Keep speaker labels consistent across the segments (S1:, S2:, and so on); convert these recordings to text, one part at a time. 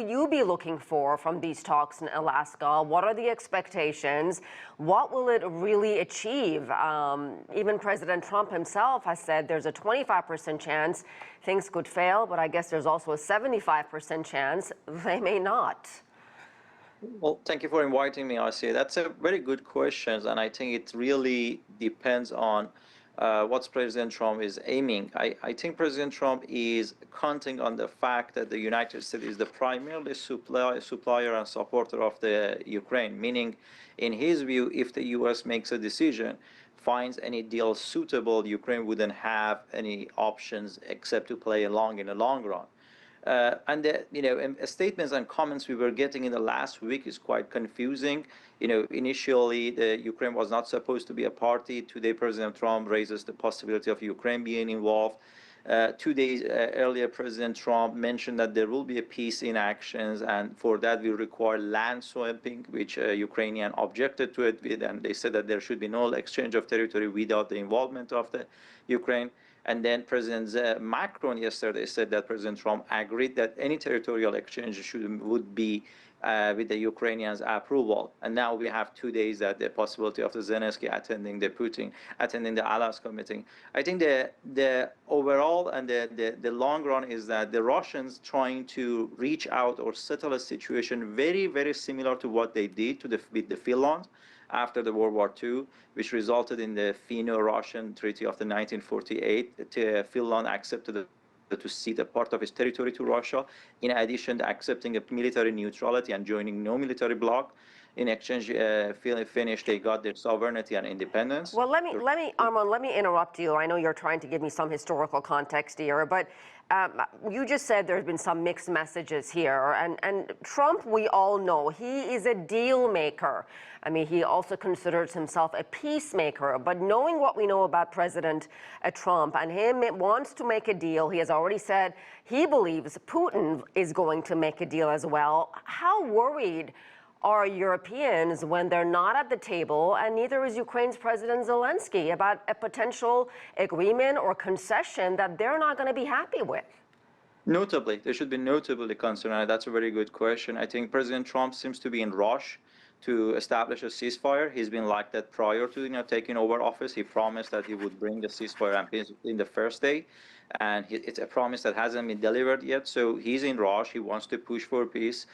S1: will you be looking for from these talks in Alaska? What are the expectations? What will it really achieve? Even President Trump himself has said there's a 25% chance things could fail, but I guess there's also a 75% chance they may not.
S2: Well, thank you for inviting me, Asieh. That's a very good question, and I think it really depends on what President Trump is aiming. I think President Trump is counting on the fact that the United States is the primarily supplier and supporter of the Ukraine, meaning, in his view, if the U.S. makes a decision, finds any deal suitable, Ukraine wouldn't have any options except to play along in the long run. And the, statements and comments we were getting in the last week is quite confusing. Initially, the Ukraine was not supposed to be a party. Today, President Trump raises the possibility of Ukraine being involved. 2 days earlier, President Trump mentioned that there will be a peace in actions, and for that we require land swapping, which Ukrainian objected to it with, and they said that there should be no exchange of territory without the involvement of the Ukraine. And then President Macron yesterday said that President Trump agreed that any territorial exchange would be with the Ukrainians' approval. And now we have 2 days that the possibility of the Zelensky attending the Putin, attending the Alaska meeting. I think the overall and the long run is that the Russians trying to reach out or settle a situation very, very similar to what they did with the Finland after the World War II, which resulted in the Finno-Russian Treaty of the 1948. Finland accepted to cede a part of its territory to Russia, in addition to accepting a military neutrality and joining no military bloc. In exchange, Finnish, they got their sovereignty and independence.
S1: Well, Arman, let me interrupt you. I know you're trying to give me some historical context here, but you just said there's been some mixed messages here. And Trump, we all know, he is a deal maker. I mean, he also considers himself a peacemaker. But knowing what we know about President Trump and him wants to make a deal, he has already said he believes Putin is going to make a deal as well. How worried are Europeans when they're not at the table, and neither is Ukraine's President Zelensky, about a potential agreement or concession that they're not going to be happy with?
S2: Notably, they should be notably concerned. That's a very good question. I think President Trump seems to be in rush to establish a ceasefire. He's been like that prior to taking over office. He promised that he would bring the ceasefire and peace in the first day, and it's a promise that hasn't been delivered yet. So he's in rush. He wants to push for peace.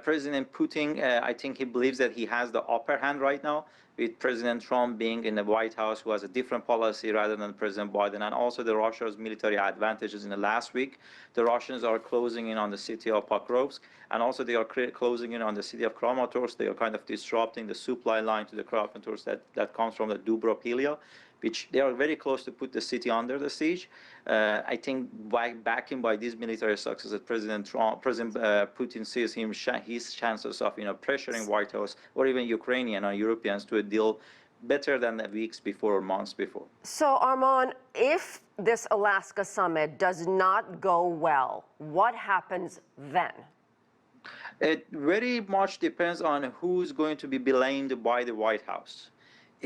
S2: President Putin, I think he believes that he has the upper hand right now, with President Trump being in the White House, who has a different policy rather than President Biden, and also the Russia's military advantages. In the last week, the Russians are closing in on the city of Pokrovsk, and also they are closing in on the city of Kramatorsk. They are kind of disrupting the supply line to the Kramatorsk that comes from the Dubropilia, which they are very close to put the city under the siege. I think backing by these military successes, President Putin sees his chances of pressuring White House or even Ukrainian or Europeans to a deal better than the weeks before or months before.
S1: So, Arman, if this Alaska summit does not go well, what happens then?
S2: It very much depends on who's going to be blamed by the White House.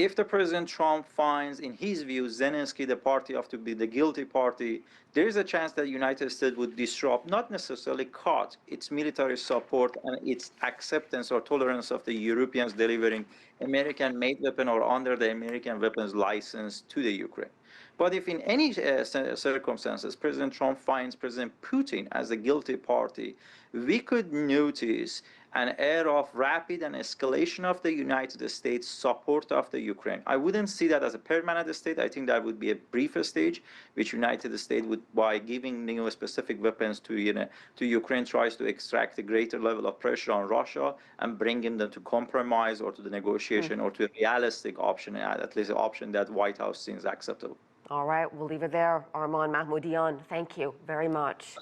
S2: If the President Trump finds, in his view, Zelensky the party to be the guilty party, there is a chance that the United States would disrupt, not necessarily cut, its military support and its acceptance or tolerance of the Europeans delivering American-made weapon or under the American weapons license to the Ukraine. But if in any circumstances President Trump finds President Putin as the guilty party, we could notice an era of rapid and escalation of the United States support of the Ukraine. I wouldn't see that as a permanent state. I think that would be a brief stage, which United States would, by giving specific weapons to Ukraine, tries to extract a greater level of pressure on Russia and bringing them to compromise or to the negotiation or to a realistic option, at least an option that White House seems acceptable.
S1: All right, we'll leave it there. Arman Mahmoudian, thank you very much.